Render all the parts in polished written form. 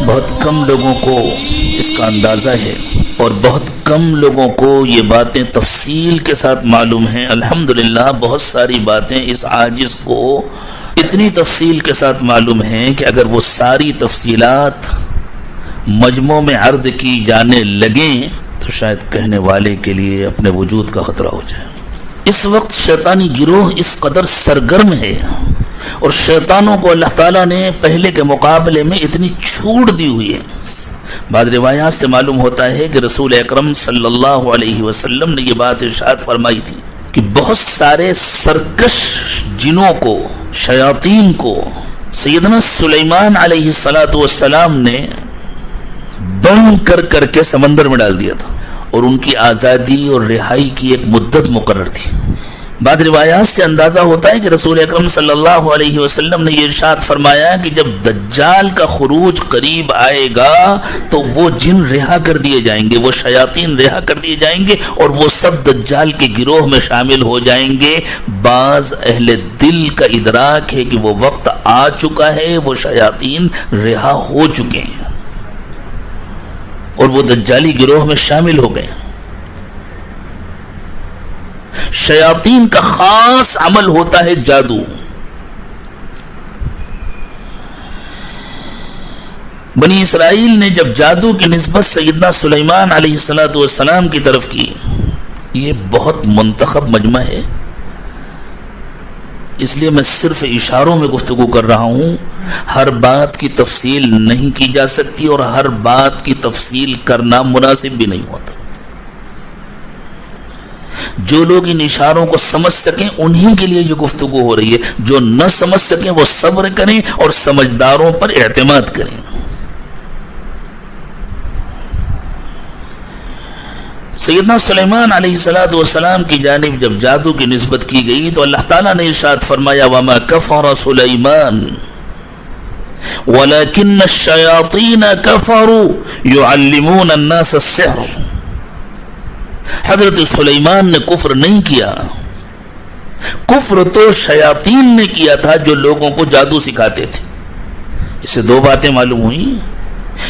بہت کم لوگوں کو اس کا اندازہ ہے اور بہت کم لوگوں کو یہ باتیں تفصیل کے ساتھ معلوم ہیں۔ الحمدللہ بہت ساری باتیں اس عاجز کو اتنی تفصیل کے ساتھ معلوم ہیں کہ اگر وہ ساری تفصیلات مجموع میں عرض کی جانے لگیں تو شاید کہنے والے کے لیے اپنے وجود کا خطرہ ہو جائے۔ اس وقت شیطانی گروہ اس قدر سرگرم ہے اور شیطانوں کو اللہ تعالیٰ نے پہلے کے مقابلے میں اتنی چھوٹ دی ہوئی ہے۔ بعض روایات سے معلوم ہوتا ہے کہ رسول اکرم صلی اللہ علیہ وسلم نے یہ بات ارشاد فرمائی تھی کہ بہت سارے سرکش جنوں کو، شیاطین کو سیدنا سلیمان علیہ السلام نے بند کر کے سمندر میں ڈال دیا تھا اور ان کی آزادی اور رہائی کی ایک مدت مقرر تھی۔ بعض روایات سے اندازہ ہوتا ہے کہ رسول اکرم صلی اللہ علیہ وسلم نے یہ ارشاد فرمایا کہ جب دجال کا خروج قریب آئے گا تو وہ جن رہا کر دیے جائیں گے، وہ شیاطین رہا کر دیے جائیں گے اور وہ سب دجال کے گروہ میں شامل ہو جائیں گے۔ بعض اہل دل کا ادراک ہے کہ وہ وقت آ چکا ہے، وہ شیاطین رہا ہو چکے ہیں اور وہ دجالی گروہ میں شامل ہو گئے۔ شیاطین کا خاص عمل ہوتا ہے جادو۔ بنی اسرائیل نے جب جادو کی نسبت سیدنا سلیمان علیہ السلام کی طرف کی، یہ بہت منتخب مجمع ہے، اس لیے میں صرف اشاروں میں گفتگو کر رہا ہوں۔ ہر بات کی تفصیل نہیں کی جا سکتی اور ہر بات کی تفصیل کرنا مناسب بھی نہیں ہوتا۔ جو لوگ ان اشاروں کو سمجھ سکیں انہی کے لیے یہ گفتگو ہو رہی ہے، جو نہ سمجھ سکیں وہ صبر کریں اور سمجھداروں پر اعتماد کریں۔ سیدنا سلیمان علیہ السلام کی جانب جب جادو کی نسبت کی گئی تو اللہ تعالیٰ نے ارشاد فرمایا وَمَا كَفَرَ سُلَيْمَانُ وَلَكِنَّ الشَّيَاطِينَ كَفَرُوا يُعَلِّمُونَ النَّاسَ السِّحْرَ۔ حضرت سلیمان نے کفر نہیں کیا، کفر تو شیاطین نے کیا تھا جو لوگوں کو جادو سکھاتے تھے۔ اس سے دو باتیں معلوم ہوئی،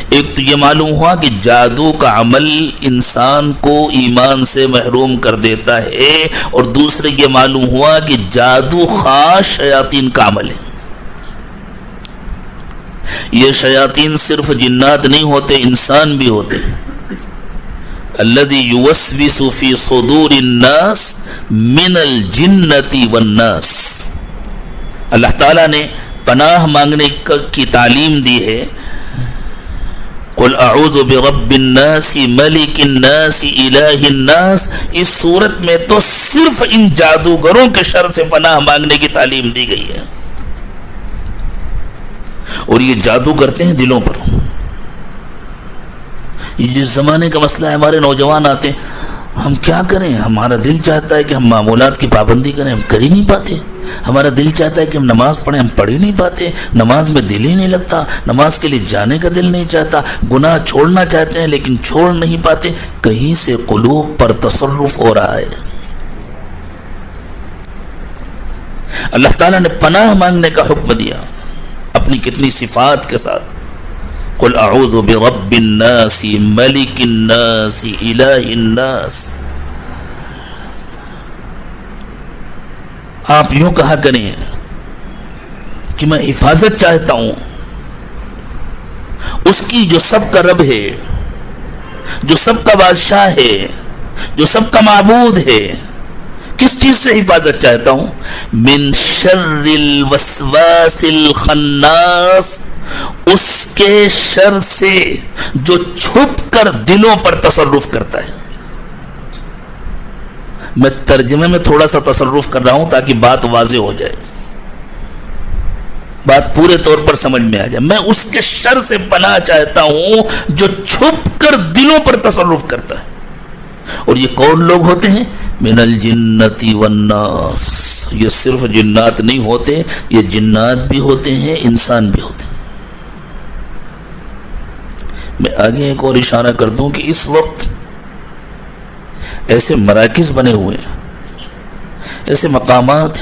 ایک تو یہ معلوم ہوا کہ جادو کا عمل انسان کو ایمان سے محروم کر دیتا ہے، اور دوسرے یہ معلوم ہوا کہ جادو خاص شیاطین کا عمل ہے۔ یہ شیاطین صرف جنات نہیں ہوتے، انسان بھی ہوتے ہیں۔ الذي يوسوس في صدور الناس من الجنة والناس۔ اللہ تعالیٰ نے پناہ مانگنے کی تعلیم دی ہے، قل اعوذ برب الناس ملک الناس الہ الناس۔ اس صورت میں تو صرف ان جادوگروں کے شر سے پناہ مانگنے کی تعلیم دی گئی ہے، اور یہ جادو کرتے ہیں دلوں پر۔ یہ جس زمانے کا مسئلہ ہے، ہمارے نوجوان آتے ہیں، ہم کیا کریں، ہمارا دل چاہتا ہے کہ ہم معمولات کی پابندی کریں، ہم کر ہی نہیں پاتے۔ ہمارا دل چاہتا ہے کہ ہم نماز پڑھیں، ہم پڑھ ہی نہیں پاتے، نماز میں دل ہی نہیں لگتا، نماز کے لیے جانے کا دل نہیں چاہتا، گناہ چھوڑنا چاہتے ہیں لیکن چھوڑ نہیں پاتے۔ کہیں سے قلوب پر تصرف ہو رہا ہے۔ اللہ تعالیٰ نے پناہ مانگنے کا حکم دیا اپنی کتنی صفات کے ساتھ، قل اعوذ برب الناس ملک الناس الہ الناس۔ آپ یوں کہا کریں کہ میں حفاظت چاہتا ہوں اس کی جو سب کا رب ہے، جو سب کا بادشاہ ہے، جو سب کا معبود ہے۔ کس چیز سے حفاظت چاہتا ہوں؟ من شر الوسواس الخناس، اس کے شر سے جو چھپ کر دلوں پر تصرف کرتا ہے۔ میں ترجمے میں تھوڑا سا تصرف کر رہا ہوں تاکہ بات واضح ہو جائے، بات پورے طور پر سمجھ میں آ جائے۔ میں اس کے شر سے پناہ چاہتا ہوں جو چھپ کر دلوں پر تصرف کرتا ہے۔ اور یہ کون لوگ ہوتے ہیں؟ من الجنت والناس۔ یہ صرف جنات نہیں ہوتے، یہ جنات بھی ہوتے ہیں، انسان بھی ہوتے ہیں۔ میں آگے ایک اور اشارہ کر دوں کہ اس وقت ایسے مراکز بنے ہوئے ہیں، ایسے مقامات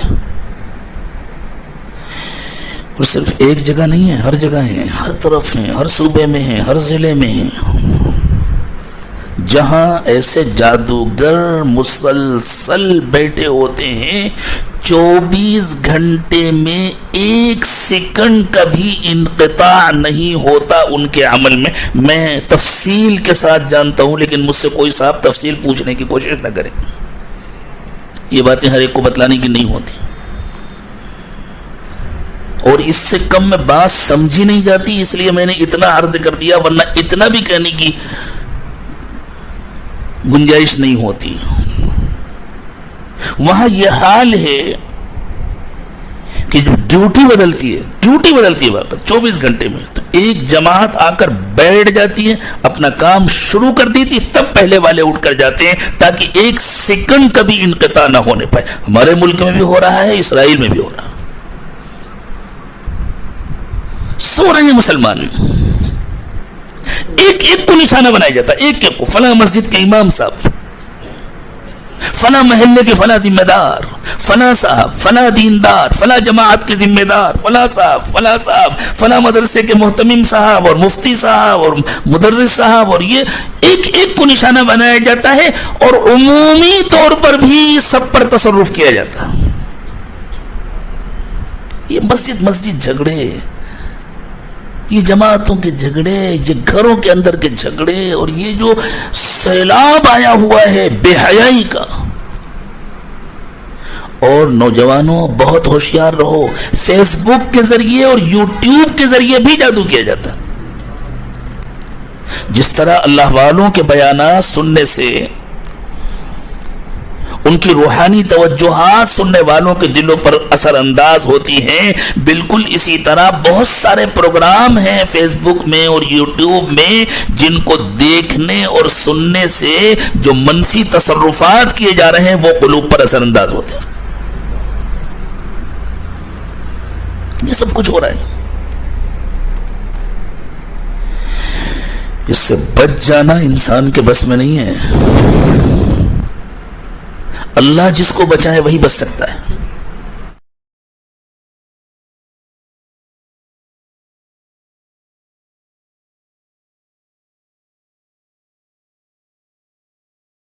اور صرف ایک جگہ نہیں ہے، ہر جگہ ہیں، ہر طرف ہیں، ہر صوبے میں ہیں، ہر ضلع میں ہیں، جہاں ایسے جادوگر مسلسل بیٹھے ہوتے ہیں 24 گھنٹے میں 1 سیکنڈ کا بھی انقطاع نہیں ہوتا ان کے عمل میں. میں تفصیل کے ساتھ جانتا ہوں، لیکن مجھ سے کوئی صاحب تفصیل پوچھنے کی کوشش نہ کرے. یہ باتیں ہر ایک کو بتلانے کی نہیں ہوتی، اور اس سے کم میں بات سمجھی نہیں جاتی، اس لیے میں نے اتنا عرض کر دیا، ورنہ اتنا بھی کہنے کی گنجائش نہیں ہوتی. وہاں یہ حال ہے کہ ڈیوٹی بدلتی ہے واقع 24 گھنٹے میں، تو ایک جماعت آ کر بیٹھ جاتی ہے، اپنا کام شروع کر دیتی، تب پہلے والے اٹھ کر جاتے ہیں تاکہ 1 سیکنڈ کبھی انقطاع نہ ہونے پائے. ہمارے ملک میں بھی ہو رہا ہے، اسرائیل میں بھی ہو رہا ہے. سو رہے ہیں مسلمان، ایک ایک کو نشانہ بنایا جاتا ہے، ایک ایک کو، فلاں مسجد کے امام صاحب، فلاں محلے کے فلاں ذمہ دار، فلاں صاحب، فلاں دیندار، فلاں جماعت کے ذمہ دار، فلاں صاحب، فلاں مدرسے کے محتمم صاحب اور مفتی صاحب اور مدرس صاحب، اور یہ ایک ایک کو نشانہ بنایا جاتا ہے، اور عمومی طور پر بھی سب پر تصرف کیا جاتا ہے. یہ مسجد جھگڑے، یہ جماعتوں کے جھگڑے، یہ گھروں کے اندر کے جھگڑے، اور یہ جو سیلاب آیا ہوا ہے بے حیائی کا. اور نوجوانوں بہت ہوشیار رہو، فیس بک کے ذریعے اور یوٹیوب کے ذریعے بھی جادو کیا جاتا ہے. جس طرح اللہ والوں کے بیانات سننے سے ان کی روحانی توجہات سننے والوں کے دلوں پر اثر انداز ہوتی ہیں، بالکل اسی طرح بہت سارے پروگرام ہیں فیس بک میں اور یوٹیوب میں جن کو دیکھنے اور سننے سے جو منفی تصرفات کیے جا رہے ہیں وہ قلوب پر اثر انداز ہوتے ہیں. یہ سب کچھ ہو رہا ہے. اس سے بچ جانا انسان کے بس میں نہیں ہے. اللہ جس کو بچائے وہی بچ سکتا ہے.